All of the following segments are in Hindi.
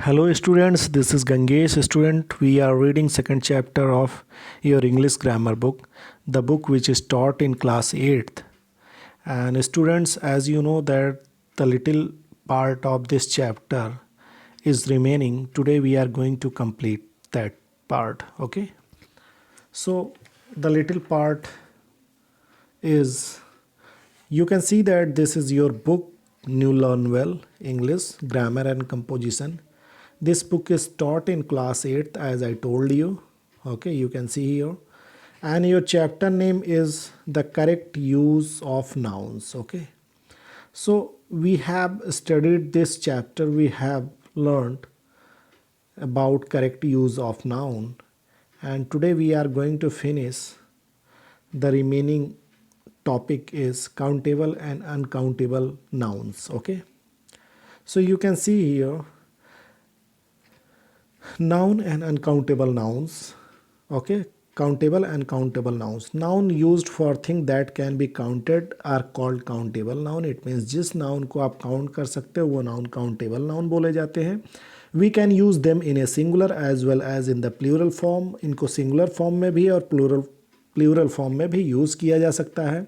Hello students, this is Gangesh. Student, we are reading second chapter of your English grammar book, the book which is taught in class 8th. And students, as you know that the little part of this chapter is remaining, today we are going to complete that part, okay? So the little part is, you can see that this is your book, New Learn Well, English, Grammar and Composition. This book is taught in class 8th as I told you. Okay, you can see here. And your chapter name is the correct use of nouns. Okay. So we have studied this chapter. We have learned about correct use of noun. And today we are going to finish the remaining topic is countable and uncountable nouns. Okay. So you can see here noun and uncountable nouns. Okay, countable and countable nouns. Noun used for thing that can be counted are called countable noun. It means जिस noun को आप count कर सकते हो वो noun countable noun बोले जाते हैं. We can use them in a singular as well as in the plural form. इनको singular form में भी और plural form में भी यूज़ किया जा सकता है.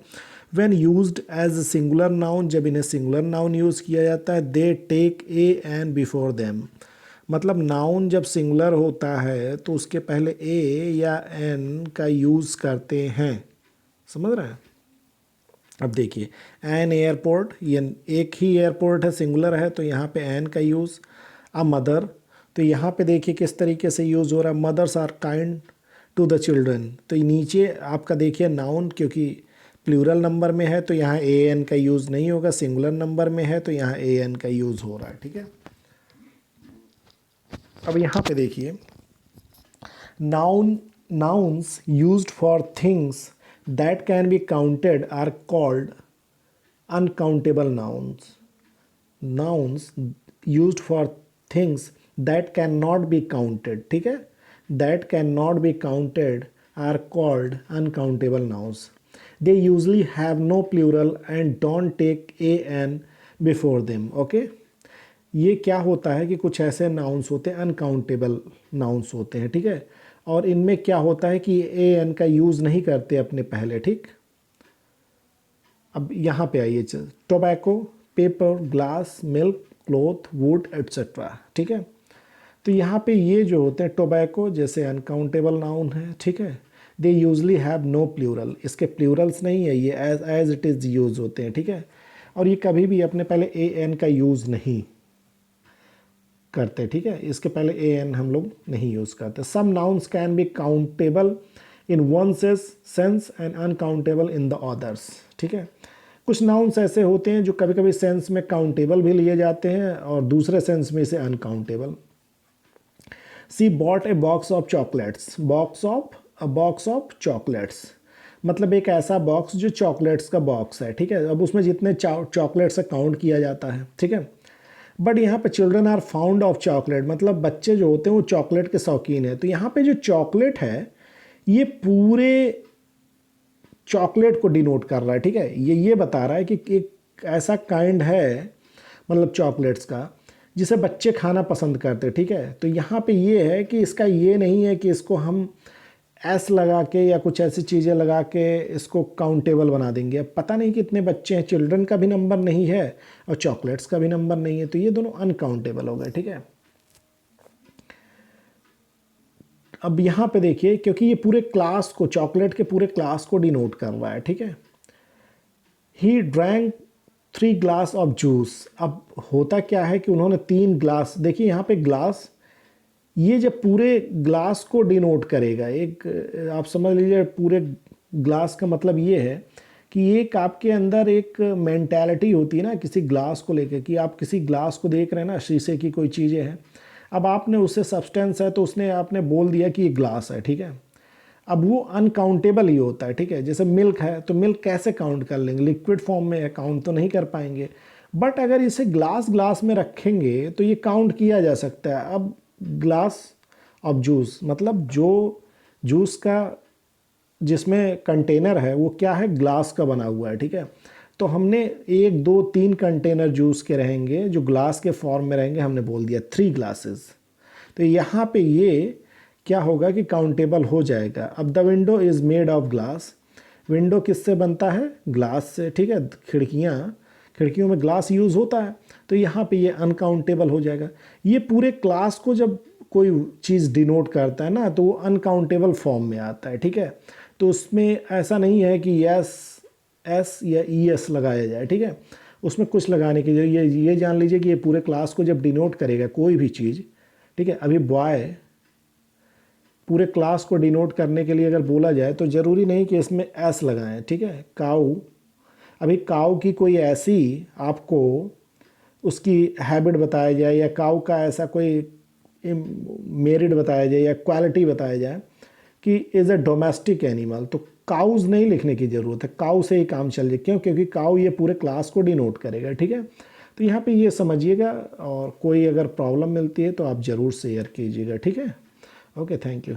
When used as a singular noun, जब इन्हें singular noun यूज़ किया जाता है, they take a and before them. मतलब नाउन जब सिंगुलर होता है तो उसके पहले ए या एन का यूज़ करते हैं. समझ रहे हैं? अब देखिए, एन एयरपोर्ट, ये एक ही एयरपोर्ट है, सिंगुलर है, तो यहाँ पे एन का यूज़. अ मदर, तो यहाँ पे देखिए किस तरीके से यूज़ हो रहा है, mothers are kind to the children. तो नीचे आपका देखिए नाउन, क्योंकि प्लूरल नंबर में है तो यहाँ ए एन का यूज़ नहीं होगा, सिंगुलर नंबर में है तो यहाँ ए एन का यूज़ हो रहा है. ठीक है. अब यहाँ पे देखिए, nouns used for things that can be counted are called uncountable nouns. Nouns used for things that cannot be counted, ठीक है, that cannot be counted are called uncountable nouns. They usually have no plural and don't take an before them. Okay. ये क्या होता है कि कुछ ऐसे नाउन्स होते हैं, अनकाउंटेबल नाउन्स होते हैं. ठीक है. और इनमें क्या होता है कि ए एन का यूज़ नहीं करते अपने पहले. ठीक. अब यहाँ पे आइए, tobacco, paper, glass, milk, cloth, would etcetera. ठीक है. तो यहाँ पे ये जो होते हैं, टोबैको जैसे अनकाउंटेबल नाउन है. ठीक है. They usually have no plural, इसके प्लूरल्स नहीं है, ये एज इट इज़ यूज़ होते हैं. ठीक है. और ये कभी भी अपने पहले ए एन का यूज़ नहीं करते. ठीक है. इसके पहले ए एन हम लोग नहीं यूज़ करते. Some nouns can be countable in one sense and uncountable in the others. ठीक है. कुछ नाउन्स ऐसे होते हैं जो कभी कभी सेंस में काउंटेबल भी लिए जाते हैं और दूसरे सेंस में इसे uncountable. She bought a box of chocolates. Box of chocolates मतलब एक ऐसा बॉक्स जो चॉकलेट्स का बॉक्स है. ठीक है. अब उसमें जितने चॉकलेट्स काउंट किया जाता है. ठीक है. बट यहाँ पे children are found of chocolate, मतलब बच्चे जो होते हैं वो चॉकलेट के शौकीन है. तो यहाँ पे जो चॉकलेट है ये पूरे चॉकलेट को डिनोट कर रहा है. ठीक है. ये बता रहा है कि एक ऐसा काइंड है, मतलब चॉकलेट्स का, जिसे बच्चे खाना पसंद करते हैं. ठीक है. तो यहाँ पे ये है कि इसका ये नहीं है कि इसको हम एस लगा के या कुछ ऐसी चीज़ें लगा के इसको काउंटेबल बना देंगे. अब पता नहीं कितने बच्चे हैं, चिल्ड्रन का भी नंबर नहीं है और चॉकलेट्स का भी नंबर नहीं है, तो ये दोनों अनकाउंटेबल हो गए. ठीक है. अब यहाँ पे देखिए, क्योंकि ये पूरे क्लास को, चॉकलेट के पूरे क्लास को डिनोट कर रहा है. ठीक है. He drank 3 glass of juice. अब होता क्या है कि उन्होंने 3 ग्लास, देखिए यहाँ पे ग्लास, ये जब पूरे ग्लास को डिनोट करेगा, एक आप समझ लीजिए पूरे ग्लास का मतलब ये है कि एक आपके अंदर एक मेंटालिटी होती है ना किसी ग्लास को लेकर, कि आप किसी ग्लास को देख रहे हैं ना, शीशे की कोई चीज़ें हैं, अब आपने उससे सब्सटेंस है तो उसने आपने बोल दिया कि ये ग्लास है. ठीक है. अब वो अनकाउंटेबल ही होता है. ठीक है. जैसे मिल्क है तो मिल्क कैसे काउंट कर लेंगे, लिक्विड फॉर्म में है, काउंट तो नहीं कर पाएंगे. बट अगर इसे ग्लास में रखेंगे तो ये काउंट किया जा सकता है. अब ग्लास ऑफ जूस मतलब जो जूस का जिसमें कंटेनर है वो क्या है, ग्लास का बना हुआ है. ठीक है. तो हमने 1 2 3 कंटेनर जूस के रहेंगे जो ग्लास के फॉर्म में रहेंगे, हमने बोल दिया 3 ग्लासेस। तो यहाँ पे ये क्या होगा कि काउंटेबल हो जाएगा। अब the window is made of glass, window किससे बनता है? ग्लास से, ठीक है। खिड़कियों में ग्लास यूज़ होता है, तो यहाँ पे ये अनकाउंटेबल हो जाएगा। ये पूरे क्लास को जब कोई चीज़ डिनोट करता है ना, तो वो अनकाउंटेबल फॉर्म में आता है, ठीक है। तो उसमें ऐसा नहीं है कि यस एस या ई एस लगाया जाए, ठीक है। उसमें कुछ लगाने की ये जान लीजिए कि ये पूरे क्लास को जब डिनोट करेगा कोई भी चीज़, ठीक है। अभी बॉय पूरे क्लास को डिनोट करने के लिए अगर बोला जाए तो ज़रूरी नहीं कि इसमें एस लगाएं, ठीक है। काऊ, अभी काऊ की कोई ऐसी आपको उसकी हैबिट बताया जाए या काऊ का ऐसा कोई मेरिट बताया जाए या क्वालिटी बताया जाए कि इज़ अ डोमेस्टिक एनिमल, तो काउज नहीं लिखने की ज़रूरत है, काऊ से ही काम चल जाए। क्यों? क्योंकि काऊ ये पूरे क्लास को डिनोट करेगा, ठीक है। तो यहाँ पे ये समझिएगा, और कोई अगर प्रॉब्लम मिलती है तो आप ज़रूर शेयर कीजिएगा, ठीक है। Okay, thank you.